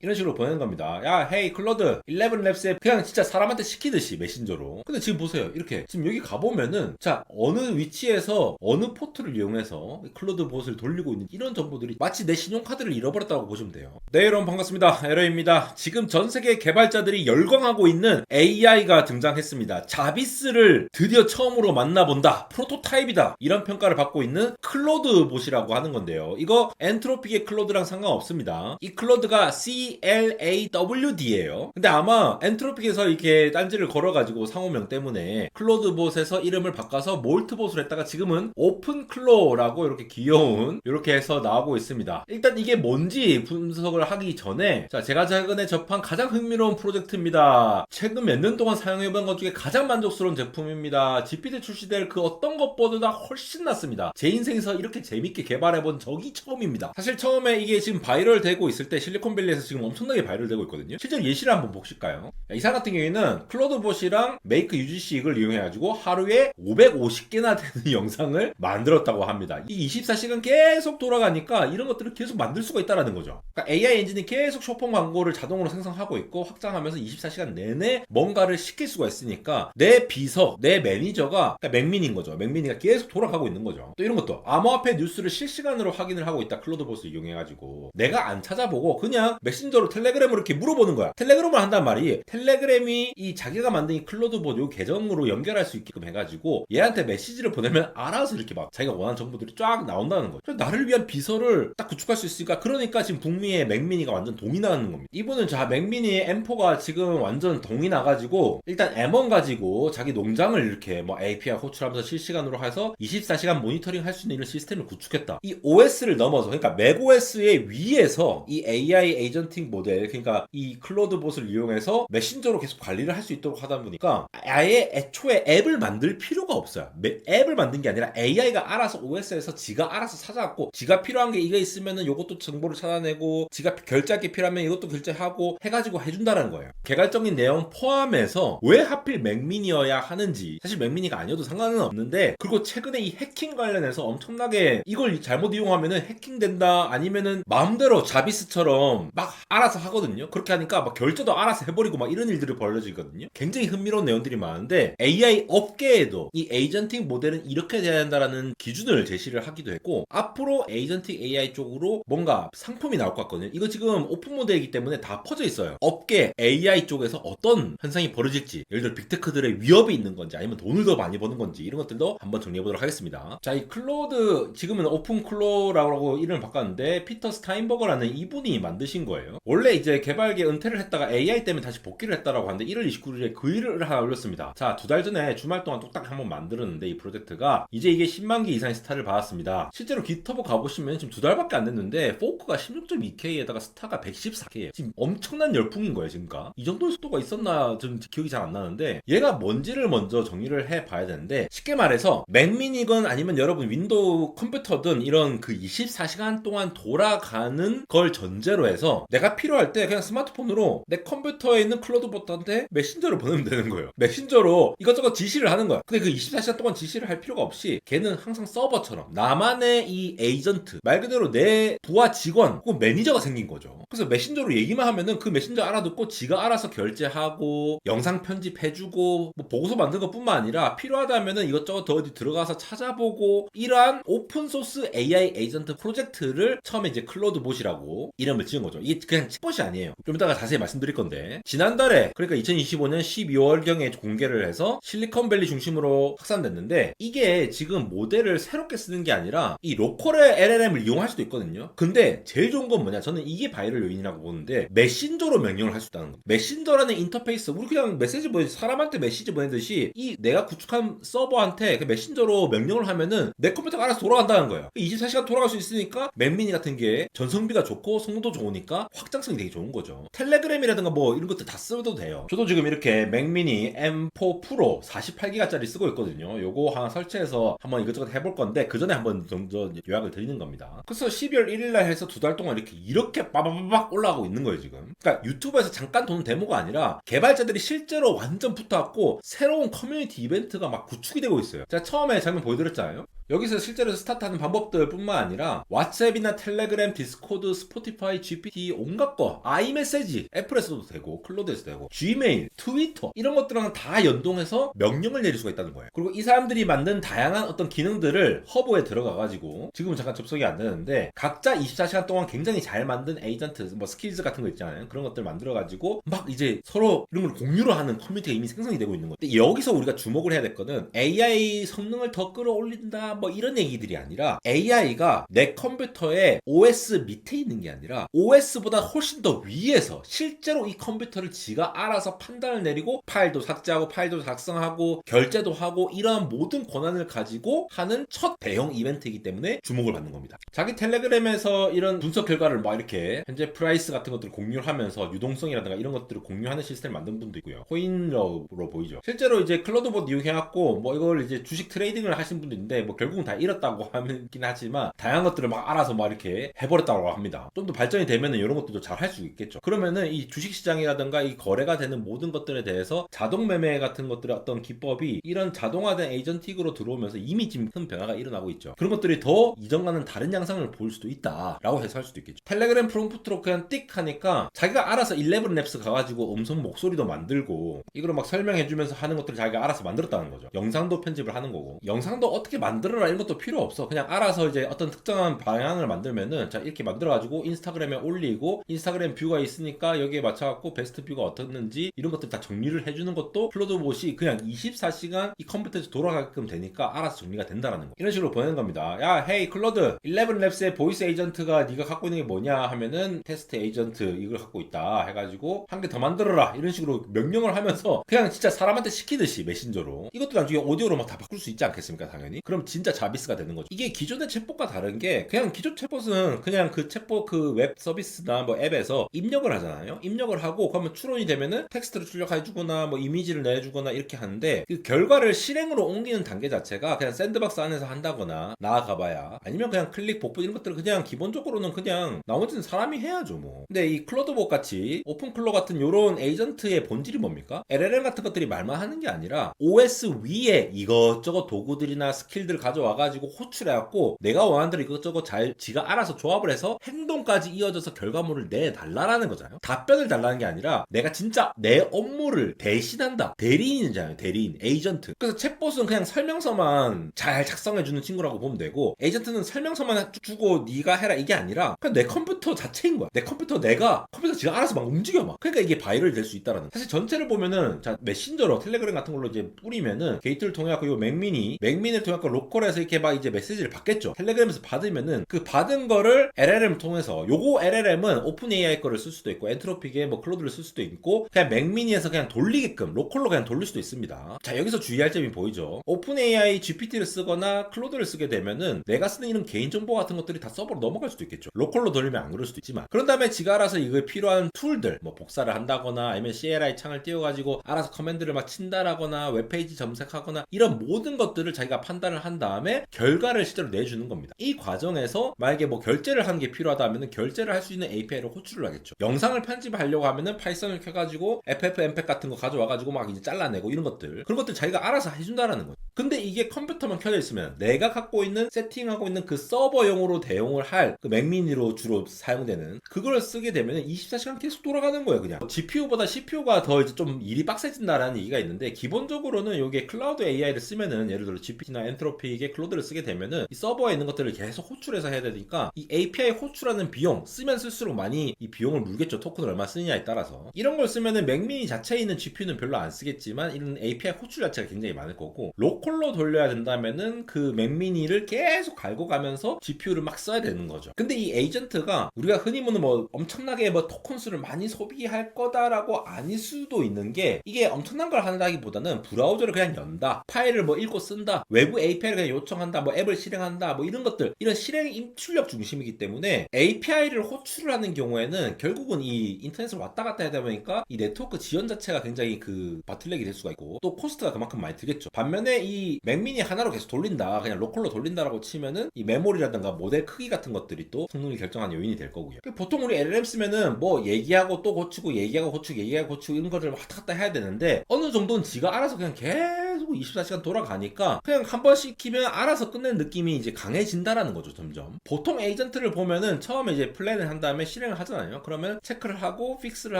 이런 식으로 보내는 겁니다. 야, 헤이 클로드 11랩스에 그냥 진짜 사람한테 시키듯이 메신저로. 근데 지금 보세요. 이렇게 지금 여기 가보면은 자, 어느 위치에서 어느 포트를 이용해서 클로드 봇을 돌리고 있는 이런 정보들이 마치 내 신용카드를 잃어버렸다고 보시면 돼요. 네, 여러분 반갑습니다. 에러입니다. 지금 전 세계 개발자들이 열광하고 있는 AI가 등장했습니다. 자비스를 드디어 처음으로 만나본다. 프로토타입이다. 이런 평가를 받고 있는 클로드 봇이라고 하는 건데요. 이거 엔트로픽의 클로드랑 상관없습니다. 이 클로드가 CLAWD예요. 근데 아마 엔트로픽에서 이렇게 딴지를 걸어가지고 상호명 때문에 클로드 봇에서 이름을 바꿔서 몰트 봇을 했다가 지금은 오픈 클로라고 이렇게 귀여운 이렇게 해서 나오고 있습니다. 일단 이게 뭔지 분석을 하기 전에 자, 제가 최근에 접한 가장 흥미로운 프로젝트입니다. 최근 몇 년 동안 사용해본 것 중에 가장 만족스러운 제품입니다. GPT 출시될 그 어떤 것보다 훨씬 낫습니다. 제 인생에서 이렇게 재밌게 개발해본 적이 처음입니다. 사실 처음에 이게 지금 바이럴 되고 있을 때 실리콘밸리에서 지금 엄청나게 바이럴 되고 있거든요. 실제로 예시를 한번 보실까요? 이 사람 같은 경우에는 클로드봇이랑 메이크 UGC 이걸 이용해가지고 하루에 550개나 되는 영상을 만들었다고 합니다. 이 24시간 계속 돌아가니까 이런 것들을 계속 만들 수가 있다는 거죠. 그러니까 AI 엔진이 계속 쇼핑 광고를 자동으로 생성하고 있고 확장하면서 24시간 내내 뭔가를 시킬 수가 있으니까 내 비서, 내 매니저가 그러니까 맥민인 거죠. 맥민이가 계속 돌아가고 있는 거죠. 또 이런 것도 암호화폐 뉴스를 실시간으로 확인을 하고 있다. 클로드봇을 이용해가지고 내가 안 찾아보고 그냥 메신저로 텔레그램으로 이렇게 물어보는 거야. 텔레그램을 한단 말이 텔레그램이 이 자기가 만든 이 클로드봇 요 계정으로 연결할 수 있게끔 해가지고 얘한테 메시지를 보내면 알아서 이렇게 막 자기가 원하는 정보들이 쫙 나온다는 거죠. 나를 위한 비서를 딱 구축할 수 있으니까 그러니까 지금 북미의 맥미니가 완전 동이 나는 겁니다. 이분은 자 맥미니의 M4가 지금 완전 동이 나가지고 일단 M1 가지고 자기 농장을 이렇게 뭐 API 호출하면서 실시간으로 해서 24시간 모니터링 할 수 있는 이런 시스템을 구축했다. 이 OS를 넘어서 그러니까 맥OS의 위에서 이 AI 에이전팅 모델 그러니까 이 클로드봇을 이용해서 메신저로 계속 관리를 할 수 있도록 하다 보니까 아예 애초에 앱을 만들 필요가 없어요. 앱을 만든 게 아니라 AI가 알아서 OS에서 지가 알아서 찾아갖고 지가 필요한 게 이거 있으면은 요것도 정보를 찾아내고 지가 결제할 게 필요하면 이것도 결제하고 해가지고 해준다는 거예요. 개괄적인 내용 포함해서 왜 하필 맥미니여야 하는지 사실 맥미니가 아니어도 상관은 없는데 그리고 최근에 이 해킹 관련해서 엄청나게 이걸 잘못 이용하면은 해킹된다 아니면은 마음대로 자비스처럼 막 알아서 하거든요. 그렇게 하니까 막 결제도 알아서 해버리고 막 이런 일들이 벌어지거든요. 굉장히 흥미로운 내용들이 많은데 AI 업계에도 이 에이전팅 모델은 이렇게 돼야 한다라는 기준을 제시를 하기도 했고 앞으로 에이전팅 AI 쪽으로 뭔가 상품이 나올 것 같거든요. 이거 지금 오픈 모델이기 때문에 다 퍼져 있어요. 업계 AI 쪽에서 어떤 현상이 벌어질지 예를 들어 빅테크들의 위협이 있는 건지 아니면 돈을 더 많이 버는 건지 이런 것들도 한번 정리해보도록 하겠습니다. 자, 이 클로드 지금은 오픈 클로라고 이름을 바꿨는데 피터 스타인버거라는 이분이 만드신 거예요. 원래 이제 개발계 은퇴를 했다가 AI 때문에 다시 복귀를 했다라고 하는데 1월 29일에 글을 하나 올렸습니다. 자, 2달 전에 주말 동안 뚝딱 한번 만들었는데 이 프로젝트가 이제 이게 10만 개 이상의 스타를 받았습니다. 실제로 깃허브 가보시면 지금 2달밖에 안 됐는데 포크가 16.2K에다가 스타가 114K 지금 엄청난 열풍인 거예요. 지금까 이 정도의 속도가 있었나 좀 기억이 잘 안 나는데 얘가 뭔지를 먼저 정의를 해봐야 되는데 쉽게 말해서 맥미니건 아니면 여러분 윈도우 컴퓨터든 이런 그 24시간 동안 돌아가는 걸 전제로 해서 내가 필요할 때 그냥 스마트폰으로 내 컴퓨터에 있는 클로드봇한테 메신저를 보내면 되는 거예요. 메신저로 이것저것 지시를 하는 거야. 근데 그 24시간 동안 지시를 할 필요가 없이 걔는 항상 서버처럼 나만의 이 에이전트 말 그대로 내 부하 직원 혹은 매니저가 생긴 거죠. 그래서 메신저로 얘기만 하면은 그 메신저 알아듣고 지가 알아서 결제하고 영상 편집해주고 뭐 보고서 만든 것뿐만 아니라 필요하다면은 이것저것 더 어디 들어가서 찾아보고 이러한 오픈소스 AI 에이전트 프로젝트를 처음에 이제 클로드봇이라고 이름을 지은 거죠. 이게 그냥 챗봇이 아니에요. 좀 이따가 자세히 말씀드릴 건데 지난달에 그러니까 2025년 12월경에 공개를 해서 실리콘밸리 중심으로 확산됐는데 이게 지금 모델을 새롭게 쓰는 게 아니라 이 로컬의 LLM을 이용할 수도 있거든요. 근데 제일 좋은 건 뭐냐 저는 이게 바이럴 요인이라고 보는데 메신저로 명령을 할 수 있다는 거. 메신저라는 인터페이스 우리 그냥 메시지 보내듯이 사람한테 메시지 보내듯이 이 내가 구축한 서버한테 그 메신저로 명령을 하면은 내 컴퓨터가 알아서 돌아간다는 거예요. 24시간 돌아갈 수 있으니까 맥미니 같은 게 전성비가 좋고 성능도 좋으니까 확장성이 되게 좋은 거죠. 텔레그램이라든가 뭐 이런 것들 다 써도 돼요. 저도 지금 이렇게 맥미니 M4 프로 48기가짜리 쓰고 있거든요. 요거 하나 설치해서 한번 이것저것 해볼 건데 그 전에 한번 정도 요약을 드리는 겁니다. 그래서 12월 1일날 해서 2달 동안 이렇게 빠바바박 올라가고 있는 거예요 지금. 그러니까 유튜브에서 잠깐 도는 데모가 아니라 개발자들이 실제로 완전 붙어갖고 새로운 커뮤니티 이벤트가 막 구축이 되고 있어요. 제가 처음에 장면 보여드렸잖아요. 여기서 실제로 스타트하는 방법들 뿐만 아니라 왓츠앱이나 텔레그램, 디스코드, 스포티파이, GPT 온갖 거, 아이메시지, 애플에서도 되고 클로드에서도 되고 지메일, 트위터 이런 것들랑 다 연동해서 명령을 내릴 수가 있다는 거예요. 그리고 이 사람들이 만든 다양한 어떤 기능들을 허브에 들어가가지고 지금은 잠깐 접속이 안 되는데 각자 24시간 동안 굉장히 잘 만든 에이전트, 뭐 스킬즈 같은 거 있잖아요. 그런 것들 만들어가지고 막 이제 서로 이런 걸 공유를 하는 커뮤니티가 이미 생성이 되고 있는 거예요. 근데 여기서 우리가 주목을 해야 될 거는 AI 성능을 더 끌어올린다 뭐 이런 얘기들이 아니라 AI가 내 컴퓨터에 OS 밑에 있는 게 아니라 OS보다 훨씬 더 위에서 실제로 이 컴퓨터를 지가 알아서 판단을 내리고 파일도 삭제하고 파일도 작성하고 결제도 하고 이러한 모든 권한을 가지고 하는 첫 대형 이벤트이기 때문에 주목을 받는 겁니다. 자기 텔레그램에서 이런 분석 결과를 막 이렇게 현재 프라이스 같은 것들을 공유를 하면서 유동성이라든가 이런 것들을 공유하는 시스템을 만든 분도 있고요. 코인러로 보이죠. 실제로 이제 클로드봇 이용해갖고 뭐 이걸 이제 주식 트레이딩을 하신 분도 있는데 뭐 결국은 다 잃었다고 하긴 하지만 다양한 것들을 막 알아서 막 이렇게 해버렸다고 합니다. 좀 더 발전이 되면은 이런 것들도 잘 할 수 있겠죠. 그러면은 이 주식 시장이라든가 이 거래가 되는 모든 것들에 대해서 자동 매매 같은 것들의 어떤 기법이 이런 자동화된 에이전틱으로 들어오면서 이미 지금 큰 변화가 일어나고 있죠. 그런 것들이 더 이전과는 다른 양상을 보일 수도 있다라고 해석할 수도 있겠죠. 텔레그램 프롬프트로 그냥 띡 하니까 자기가 알아서 11랩스 가가지고 음성 목소리도 만들고 이걸 막 설명해주면서 하는 것들을 자기가 알아서 만들었다는 거죠. 영상도 편집을 하는 거고 영상도 어떻게 만들어라 이런 것도 필요 없어. 그냥 알아서 이제 어떤 특정한 방향을 만들면은 자 이렇게 만들어가지고 인스타그램에 올리고 인스타그램 뷰가 있으니까 여기에 맞춰갖고 베스트 뷰가 어떻는지 이런 것들 다 정리를 해주는 것도 클로드봇이 그냥 24시간 이 컴퓨터에서 돌아가게끔 되니까 알아서 정리가 된다라는 거. 이런 식으로 보내는 겁니다. 야 헤이 클로드 11랩스의 보이스 에이전트가 네가 갖고 있는 게 뭐냐 하면은 테스트 에이전트 이걸 갖고 있다 해가지고 한 개 더 만들어라 이런 식으로 명령을 하면서 그냥 진짜 사람한테 시키듯이 메신저로 이것도 나중에 오디오로 막 다 바꿀 수 있지 않겠습니까 당연히. 그럼 진짜 자비스가 되는 거죠. 이게 기존의 챗봇과 다른 게 그냥 기존 챗봇은 그냥 그 챗봇 그 웹 서비스나 뭐 앱에서 입력을 하잖아요. 입력을 하고 그러면 추론이 되면은 텍스트를 출력해주거나 뭐 이미지를 내주거나 이렇게 하는데 그 결과를 실행으로 옮기는 단계 자체가 그냥 샌드박스 안에서 한다거나 나아가봐야 아니면 그냥 클릭 복붙 이런 것들은 그냥 기본적으로는 그냥 나머지는 사람이 해야죠 뭐. 근데 이 클로드봇 같이 오픈클로 같은 요런 에이전트의 본질이 뭡니까? LLM 같은 것들이 말만 하는 게 아니라 OS 위에 이것저것 도구들이나 스킬들을 가져와가지고 호출해갖고 내가 원하는 대로 이것저것 잘 지가 알아서 조합을 해서 행동까지 이어져서 결과물을 내달라라는 거잖아요. 답변을 달라는 게 아니라 내가 진짜 내 업무를 대신한다. 대리인이잖아요. 대리인, 에이전트. 그래서 챗봇은 그냥 설명서만 잘 작성해주는 친구라고 보면 되고 에이전트는 설명서만 주고 네가 해라 이게 아니라 그냥 내 컴퓨터 자체인 거야. 내 컴퓨터 내가 컴퓨터 지가 알아서 막 움직여 막. 그러니까 이게 바이럴이 될 수 있다라는. 사실 전체를 보면은 자 메신저로 텔레그램 같은 걸로 이제 뿌리면은 게이트를 통해 갖고 이 맥미니를 통해 갖고 로컬에서 이렇게 막 이제 메시지를 받겠죠. 텔레그램에서 받으면은 그 받은 거를 LLM 통해서 요거 LLM은 오픈 AI 거를 쓸 수도 있고 엔트로픽의 뭐 클로드를 쓸 수도 있고 그냥 맥미니에서 그냥 돌리게끔 로컬로 그냥 돌릴 수도 있습니다. 자 여기서 주의할 점이 보이죠. 오픈 AI GPT를 쓰거나 클로드를 쓰게 되면은 내가 쓰는 이런 개인정보 같은 것들이 다 서버로 넘어갈 수도 있겠죠. 로컬로 돌리면 안 그럴 수도 있지만 그런 다음에 지가 알아서 이거에 필요한 툴들 뭐 복사를 한다거나 아니면 CLI 창을 띄워가지고 알아서 커맨드를 막 친다라거나 웹페이지 검색하거나 이런 모든 것들을 자기가 판단을 한 다음에 결과를 실제로 내주는 겁니다. 이 과정에서 만약에 뭐 결제를 하는 게 필요하다 하면은 결제를 할 수 있는 API를 호출을 하겠죠. 영상을 편집하려고 하면은 파이썬을 켜가지고 FFmpeg 같은 거 가져와가지고 막 이제 잘라내고 이런 것들 그런 것들 자기가 알아서 해준다라는 거죠. 근데 이게 컴퓨터만 켜져 있으면 내가 갖고 있는 세팅하고 있는 그 서버용으로 대용을 할 그 맥미니로 주로 사용되는 그걸 쓰게 되면 24시간 계속 돌아가는 거예요. 그냥 GPU보다 CPU가 더 이제 좀 일이 빡세진다라는 얘기가 있는데 기본적으로는 이게 클라우드 AI를 쓰면은 예를 들어 GPT나 엔트로픽의 클로드를 쓰게 되면은 이 서버에 있는 것들을 계속 호출해서 해야 되니까 이 API 호출하는 비용 쓰면 쓸수록 많이 이 비용을 물겠죠. 토큰을 얼마 쓰느냐에 따라서 이런 걸 쓰면은 맥미니 자체에 있는 GPU는 별로 안 쓰겠지만 이런 API 호출 자체가 굉장히 많을 거고 로컬로 돌려야 된다면은 그 맥미니를 계속 갈고 가면서 GPU를 막 써야 되는 거죠. 근데 이 에이전트가 우리가 흔히 보는 뭐 엄청나게 뭐 토큰 수를 많이 소비할 거다라고 아닐 수도 있는 게 이게 엄청난 걸 한다기보다는 브라우저를 그냥 연다, 파일을 뭐 읽고 쓴다, 외부 API를 그냥 요청한다, 뭐 앱을 실행한다, 뭐 이런 것들 이런 실행 출력 중심이기 때문에 API를 호출을 하는 경우에는 결국은 이 인터넷을 왔다 갔다 하다 보니까 이 네트워크 지연 자체가 굉장히 그 바틀렉이 될 수가 있고 또 코스트가 그만큼 많이 들겠죠. 반면에 이 맥미니 하나로 계속 돌린다, 그냥 로컬로 돌린다라고 치면은 이 메모리라든가 모델 크기 같은 것들이 또 성능을 결정하는 요인이 될 거고요. 보통 우리 LLM 쓰면은 뭐 얘기하고 또 고치고 얘기하고 고치고 얘기하고 고치고 이런 것들을 왔다 갔다 해야 되는데 어느 정도는 지가 알아서 그냥 계속 하고 24시간 돌아가니까 그냥 한 번 시키면 알아서 끝내는 느낌이 이제 강해진다라는 거죠, 점점. 보통 에이전트를 보면은 처음에 이제 플랜을 한 다음에 실행을 하잖아요. 그러면 체크를 하고 픽스를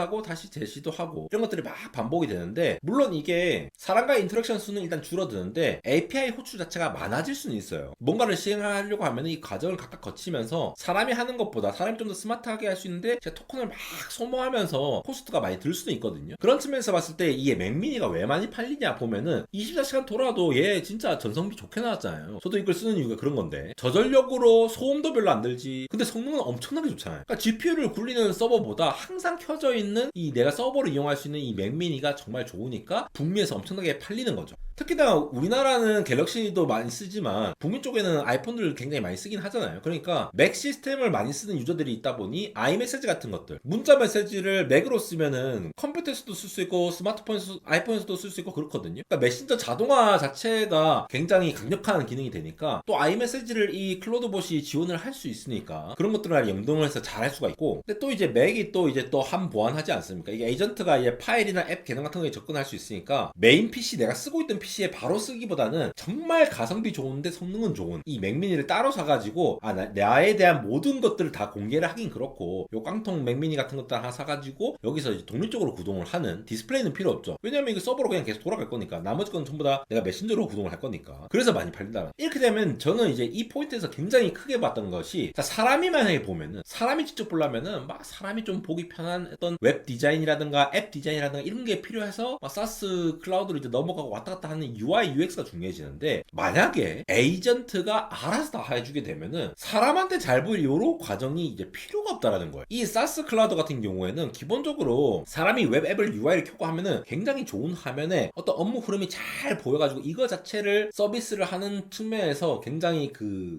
하고 다시 제시도 하고 이런 것들이 막 반복이 되는데, 물론 이게 사람과의 인터랙션 수는 일단 줄어드는데 API 호출 자체가 많아질 수는 있어요. 뭔가를 시행하려고 하면 이 과정을 각각 거치면서 사람이 하는 것보다 사람이 좀 더 스마트하게 할 수 있는데 제가 토큰을 막 소모하면서 코스트가 많이 들 수도 있거든요. 그런 측면에서 봤을 때 이게 맥미니가 왜 많이 팔리냐 보면은 24시간 돌아도 얘 진짜 전성비 좋게 나왔잖아요. 저도 이걸 쓰는 이유가 그런 건데, 저전력으로 소음도 별로 안 들지, 근데 성능은 엄청나게 좋잖아요. 그러니까 GPU를 굴리는 서버보다 항상 켜져 있는 이 내가 서버를 이용할 수 있는 이 맥미니가 정말 좋으니까 북미에서 엄청나게 팔리는 거죠. 특히나 우리나라는 갤럭시도 많이 쓰지만 북미 쪽에는 아이폰들을 굉장히 많이 쓰긴 하잖아요. 그러니까 맥 시스템을 많이 쓰는 유저들이 있다 보니 아이메시지 같은 것들, 문자 메시지를 맥으로 쓰면은 컴퓨터에서도 쓸 수 있고 스마트폰에서, 아이폰에서도 쓸 수 있고 그렇거든요. 그러니까 메신저 자동화 자체가 굉장히 강력한 기능이 되니까 또 아이메시지를 이 클로드봇이 지원을 할 수 있으니까 그런 것들을 연동을 해서 잘 할 수가 있고, 근데 또 이제 맥이 또 이제 또 한 보완하지 않습니까? 이게 에이전트가 이제 파일이나 앱 계정 같은 거에 접근할 수 있으니까 메인 PC, 내가 쓰고 있던 PC에 바로 쓰기보다는 정말 가성비 좋은데 성능은 좋은 이 맥미니를 따로 사가지고 나에 대한 모든 것들을 다 공개를 하긴 그렇고, 요 깡통 맥미니 같은 것들 하나 사가지고 여기서 이제 독립적으로 구동을 하는, 디스플레이는 필요 없죠. 왜냐면 이거 서버로 그냥 계속 돌아갈 거니까, 나머지 건 전부 다 내가 메신저로 구동을 할 거니까. 그래서 많이 팔린다. 이렇게 되면 저는 이제 이 포인트에서 굉장히 크게 봤던 것이, 자, 사람이 만약에 보면은, 사람이 직접 보려면은 막 사람이 좀 보기 편한 어떤 웹 디자인이라든가 앱 디자인이라든가 이런 게 필요해서 막 사스 클라우드로 이제 넘어가고 왔다 갔다 하는 UI UX가 중요해지는데, 만약에 에이전트가 알아서 다 해주게 되면은 사람한테 잘 보일 요런 과정이 이제 필요가 없다라는 거예요. 이 사스 클라우드 같은 경우에는 기본적으로 사람이 웹 앱을 UI를 켜고 하면은 굉장히 좋은 화면에 어떤 업무 흐름이 잘 보여가지고 이거 자체를 서비스를 하는 측면에서 굉장히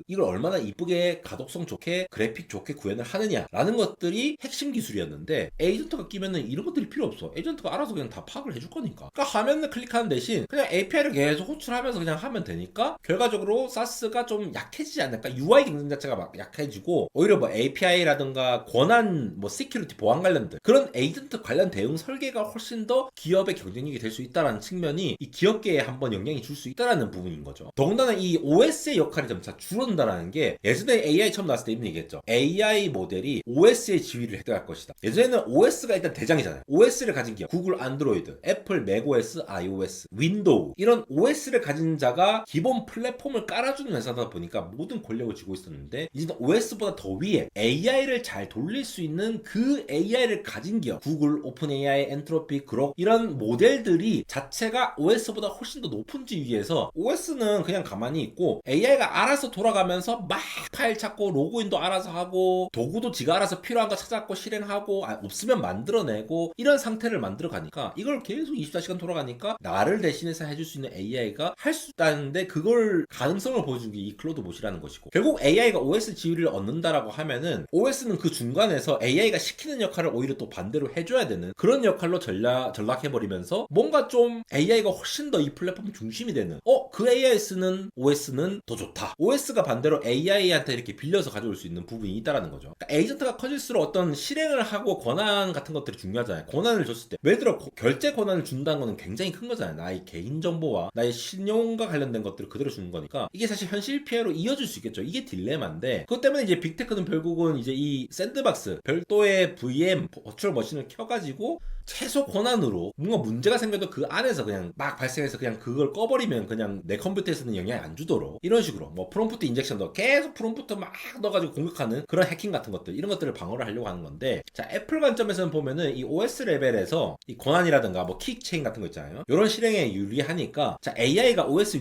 이걸 얼마나 이쁘게 가독성 좋게 그래픽 좋게 구현을 하느냐라는 것들이 핵심 기술이었는데, 에이전트가 끼면은 이런 것들이 필요 없어. 에이전트가 알아서 그냥 다 파악을 해줄 거니까. 그러니까 화면을 클릭하는 대신 그냥 API를 계속 호출하면서 그냥 하면 되니까 결과적으로 사스가 좀 약해지지 않을까. UI 경쟁 자체가 막 약해지고 오히려 뭐 API라든가 권한 뭐 시큐리티 보안 관련들, 그런 에이전트 관련 대응 설계가 훨씬 더 기업의 경쟁력이 될 수 있다라는 측면이 이 기업계에 한번 영향이 줄 수 있다라는 부분인 거죠. 더군다나 이 OS의 역할이 점차 줄어든다라는 게, 예전에 AI 처음 나왔을 때 이런 얘기했죠. AI 모델이 OS의 지위를 획득할 것이다. 예전에는 OS가 일단 대장이잖아요. OS를 가진 기업, 구글 안드로이드, 애플 맥OS, iOS, 윈도우, 이런 OS를 가진 자가 기본 플랫폼을 깔아주는 회사다 보니까 모든 권력을 쥐고 있었는데, 이제는 OS보다 더 위에 AI를 잘 돌릴 수 있는 그 AI를 가진 기업, 구글, 오픈 AI, 엔트로피, 그록, 이런 모델들이 자체가 OS보다 훨씬 더 높은 지위에서, OS는 그냥 가만히 있고 AI가 알아서 돌아가면서 막 파일 찾고 로그인도 알아서 하고 도구도 지가 알아서 필요한 거 찾았고 실행하고 없으면 만들어내고 이런 상태를 만들어 가니까, 이걸 계속 24시간 돌아가니까 나를 대신해서 해줄 수 있는 AI가 할 수 있다는데, 그걸 가능성을 보여준 게 이 클로드봇이라는 것이고, 결국 AI가 OS 지위를 얻는다라고 하면은 OS는 그 중간에서 AI가 시키는 역할을 오히려 또 반대로 해줘야 되는 그런 역할로 전락해버리면서 뭔가 좀 AI가 훨씬 더 이 플랫폼 중심이 되는, 그 AI 쓰는 OS는 더 좋다. OS가 반대로 AI한테 이렇게 빌려서 가져올 수 있는 부분이 있다라는 거죠. 그러니까 에이전트가 커질수록 어떤 실행을 하고 권한 같은 것들이 중요하잖아요. 권한을 줬을 때, 예를 들어 결제 권한을 준다는 거는 굉장히 큰 거잖아요. 나의 개인정보와 나의 신용과 관련된 것들을 그대로 주는 거니까 이게 사실 현실 피해로 이어질 수 있겠죠. 이게 딜레마인데, 그것 때문에 이제 빅테크는 결국은 이제 이 샌드박스, 별도의 VM 버추얼 머신을 켜가지고 최소 권한으로 뭔가 문제가 생겨도 그 안에서 그냥 막 발생해서 그냥 그걸 꺼버리면 그냥 내 컴퓨터에서는 영향이 안 주도록, 이런 식으로 뭐 프롬프트 인젝션도 계속 프롬프트 막 넣어가지고 공격하는 그런 해킹 같은 것들, 이런 것들을 방어를 하려고 하는 건데, 자, 애플 관점에서는 보면은 이 OS 레벨에서 이 권한이라든가 뭐 킥체인 같은 거 있잖아요. 이런 실행에 유리하니까, 자, AI가 OS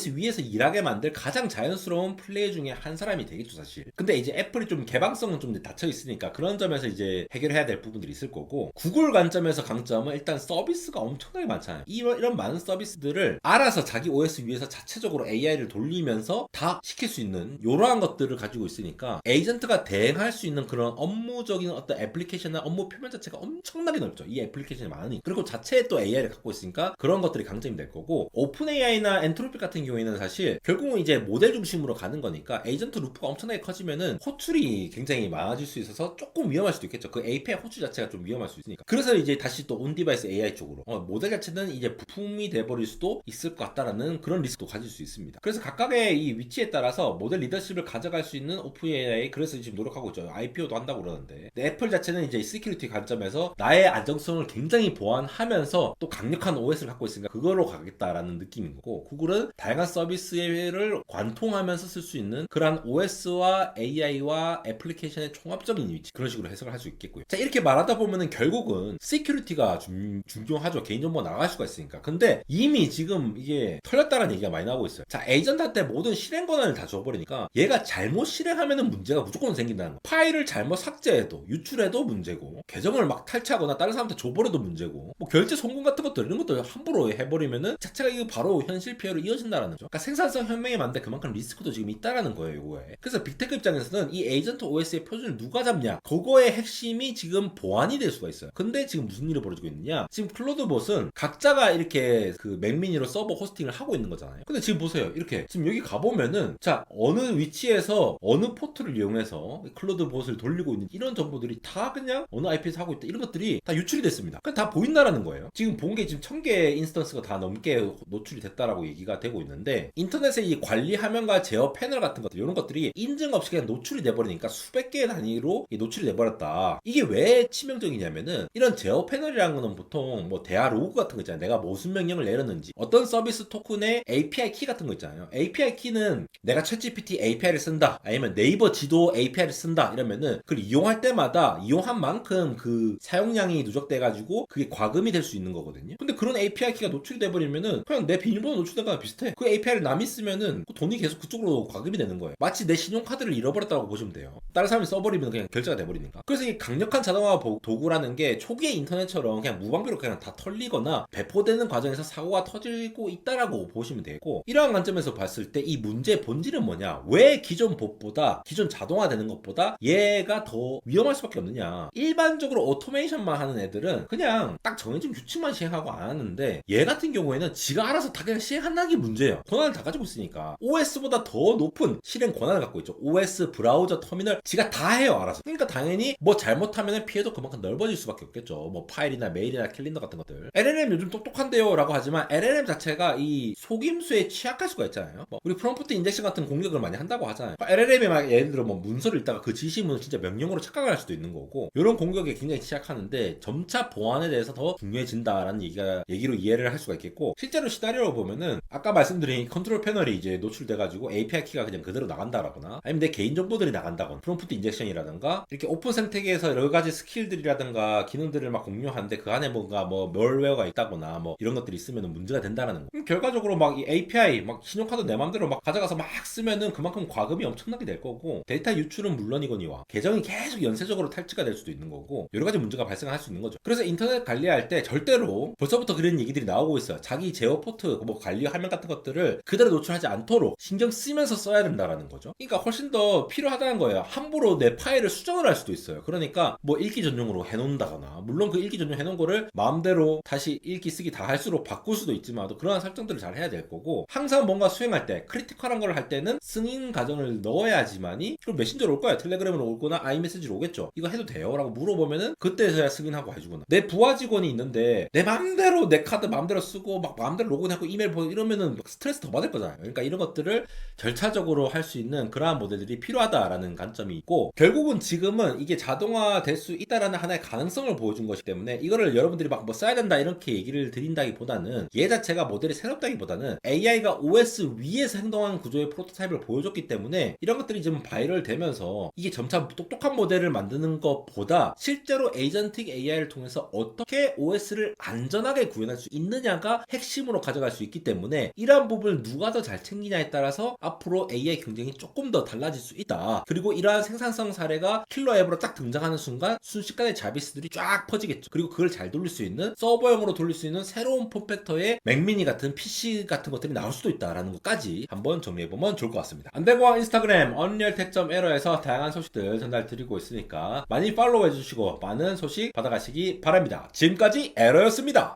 위에서 일하게 만들 가장 자연스러운 플레이 중에 한 사람이 되겠죠, 사실. 근데 이제 애플이 좀 개방성은 좀 닫혀 있으니까 그런 점에서 이제 해결해야 될 부분들이 있을 거고, 구글 관점에서 강점은 일단 서비스가 엄청나게 많잖아요. 이런 많은 서비스들을 알아서 자기 OS 위에서 자체적으로 AI를 돌리면서 다 시킬 수 있는 이러한 것들을 가지고 있으니까, 에이전트가 대행할 수 있는 그런 업무적인 어떤 애플리케이션이나 업무 표면 자체가 엄청나게 넓죠. 이 애플리케이션이 많으니. 그리고 자체에 또 AI를 갖고 갖고 있으니까 그런 것들이 강점이 될 거고, 오픈 AI나 엔트로피 같은 경우에는 사실 결국은 이제 모델 중심으로 가는 거니까 에이전트 루프가 엄청나게 커지면은 호출이 굉장히 많아질 수 있어서 조금 위험할 수도 있겠죠. 그 API 호출 자체가 좀 위험할 수 있으니까. 그래서 이제 다시 또 온디바이스 AI 쪽으로 모델 자체는 이제 부품이 돼버릴 수도 있을 것 같다라는 그런 리스크도 가질 수 있습니다. 그래서 각각의 이 위치에 따라서 모델 리더십을 가져갈 수 있는 오픈 AI, 그래서 지금 노력하고 있죠. IPO도 한다고 그러는데, 애플 자체는 이제 시큐리티 관점에서 나의 안정성을 굉장히 보완하면서 또 강력한 OS를 갖고 있으니까 그걸로 가겠다라는 느낌인 거고, 구글은 다양한 서비스를 관통하면서 쓸 수 있는 그러한 OS와 AI와 애플리케이션의 총합적인 위치, 그런 식으로 해석을 할 수 있겠고요. 자, 이렇게 말하다 보면은 결국은 시큐리티가 중요하죠. 개인정보가 나갈 수가 있으니까. 근데 이미 지금 이게 털렸다는 얘기가 많이 나오고 있어요. 자, 에이전트한테 모든 실행 권한을 다 줘버리니까 얘가 잘못 실행하면은 문제가 무조건 생긴다는 거. 파일을 잘못 삭제해도 유출해도 문제고, 계정을 막 탈취하거나 다른 사람한테 줘버려도 문제고, 뭐 결제 송금 같은 것도 이런 것도 함부로 해버리면은 자체가 이거 바로 현실 피해로 이어진다는 거죠. 그러니까 생산성 현명에 맞는데 그만큼 리스크도 지금 있다라는 거예요, 이거에. 그래서 빅테크 입장에서는 이 에이전트 OS의 표준을 누가 잡냐, 그거의 핵심이 지금 보완이 될 수가 있어요. 근데 지금 무슨 일이 벌어지고 있느냐, 지금 클로드봇은 각자가 이렇게 그 맥미니로 서버 호스팅을 하고 있는 거잖아요. 근데 지금 보세요, 이렇게 지금 여기 가보면은 자, 어느 위치에서 어느 포트를 이용해서 클로드봇을 돌리고 있는 이런 정보들이 다 그냥 어느 IP에서 하고 있다, 이런 것들이 다 유출이 됐습니다. 그냥 다 보인다라는 거예요. 지금 본 게 지금 1000개 인스턴스가 다 넘게 노출이 됐다라고 얘기가 되고 있는데, 인터넷의 이 관리 화면과 제어 패널 같은 것들, 이런 것들이 인증 없이 그냥 노출이 돼버리니까 수백 개의 단위로 노출이 돼버렸다. 이게 왜 치명적이냐면은, 이런 제어 패널이라는 거는 보통 뭐 대화 로그 같은 거 있잖아요. 내가 무슨 명령을 내렸는지, 어떤 서비스 토큰의 API 키 같은 거 있잖아요. API 키는 내가 챗GPT API를 쓴다, 아니면 네이버 지도 API를 쓴다 이러면은 그걸 이용할 때마다 이용한 만큼 그 사용량이 누적돼가지고 그게 과금이 될 수 있는 거거든요. 근데 그런 API 키가 노출이 돼버리면은 그냥 내 비밀번호 노출된 거랑 비슷해. 그 API를 남이 쓰면은 그 돈이 계속 그쪽으로 과금이 되는 거예요. 마치 내 신용카드를 잃어버렸다고 보시면 돼요. 다른 사람이 써버리면 그냥 결제가 돼버리니까. 그래서 이 강력한 자동화 도구라는 게 초기의 인터넷처럼 그냥 무방비로 그냥 다 털리거나 배포되는 과정에서 사고가 터지고 있다라고 보시면 되고, 이러한 관점에서 봤을 때 이 문제의 본질은 뭐냐, 왜 기존 봇보다, 기존 자동화되는 것보다 얘가 더 위험할 수밖에 없느냐. 일반적으로 오토메이션만 하는 애들은 그냥 딱 정해진 규칙만 시행하고 안 하는데, 얘 같은 경우에는 지가 알아서 다 그냥 시행한다는 게 문제예요. 권한을 다 가지고 있으니까. OS보다 더 높은 실행 권한을 갖고 있죠. OS, 브라우저, 터미널 지가 다 해요, 알아서. 그러니까 당연히 뭐 잘못하면 피해도 그만큼 넓어질 수밖에 없겠죠. 뭐 파일이나 메일이나 캘린더 같은 것들. LLM 요즘 똑똑한데요 라고 하지만, LLM 자체가 이 속임수에 취약할 수가 있잖아요. 뭐 우리 프롬프트 인젝션 같은 공격을 많이 한다고 하잖아요. LLM이 막 예를 들어 뭐 문서를 읽다가 그 지시문을 진짜 명령으로 착각을 할 수도 있는 거고, 이런 공격에 굉장히 취약하는데 점차 보안에 대해서 더 중요해진다라는 얘기로 이해를 할 수가 있겠고, 실제로 시나리오를 보면은 아까 말씀드린 컨트롤 패널이 이제 노출돼가지고 API 키가 그냥 그대로 나간다라거나, 아니면 내 개인 정보들이 나간다거나, 프롬프트 인젝션이라든가 이렇게 오픈 생태계에서 여러 가지 스킬들이라든가 기능들을 막 공유하는데 그 안에 뭔가 뭐 멀웨어가 있다거나 뭐 이런 것들이 있으면 문제가 된다라는 거. 결과적으로 막 이 API 막 신용카드 내 맘대로 막 가져가서 막 쓰면은 그만큼 과금이 엄청나게 될 거고, 데이터 유출은 물론이거니와 계정이 계속 연쇄적으로 탈취가 될 수도 있는 거고, 여러 가지 문제가 발생할 수 있는 거죠. 그래서 인터넷 관리할 때 절대로, 벌써부터 그런 얘기들이 나오고 있어요. 자기 제어 포트 뭐 관리 화면 같은 것들을 그대로 노출하지 않도록 신경 쓰면서 써야 된다라는 거죠. 그러니까 훨씬 더 필요하다는 거예요. 함부로 내 파일을 수정을 할 수도 있어요. 그러니까 뭐 읽기 전용으로 해놓는다거나, 물론 그 읽기 전용 해놓은 거를 마음대로 다시 읽기 쓰기 다 할수록 바꿀 수도 있지만, 그러한 설정들을 잘 해야 될 거고, 항상 뭔가 수행할 때 크리티컬한 걸 할 때는 승인 과정을 넣어야지만이, 그럼 메신저로 올 거야. 텔레그램으로 오거나 아이메시지로 오겠죠. 이거 해도 돼요? 라고 물어보면은 그때서야 승인하고 해주거나. 내 부하 직원이 있는데 내 맘대로 내 카드 맘대로 쓰고 막 맘대로 로그인하고 이메일 보내고 이러면은 스트레스 더 받을 거잖아요. 그러니까 이런 것들을 절차적으로 할 수 있는 그러한 모델들이 필요하다라는 관점이 있고, 결국은 지금은 이게 자동화 될 수 있다라는 하나의 가능성을 보여준 것이기 때문에, 이거를 여러분들이 막 뭐 써야 된다 이렇게 얘기를 드린다기보다는, 얘 자체가 모델이 새롭다기보다는 AI가 OS 위에서 행동하는 구조의 프로토타입을 보여줬기 때문에 이런 것들이 좀 바이럴 되면서, 이게 점차 똑똑한 모델을 만드는 것보다 실제로 에이전틱 AI를 통해서 어떻게 OS를 안전하게 구현할 수 있느냐가 핵심으로 가져갈 수 있기 때문에, 이러한 부분을 누가 더 잘 챙기냐에 따라서 앞으로 AI 경쟁이 조금 더 달라질 수 있다. 그리고 이러한 생산성 사례가 킬러 앱으로 딱 등장하는 순간 순식간에 자비스들이 쫙 퍼지겠죠. 그리고 그걸 잘 돌릴 수 있는, 서버용으로 돌릴 수 있는 새로운 폼팩터의 맥미니 같은 PC 같은 것들이 나올 수도 있다라는 것까지 한번 정리해보면 좋을 것 같습니다. 안되고 인스타그램 unrealtech.ero에서 다양한 소식들 전달드리고 있으니까 많이 팔로우 해주시고 많은 소식 받아가시기 바랍니다. 지금까지 에러였습니다.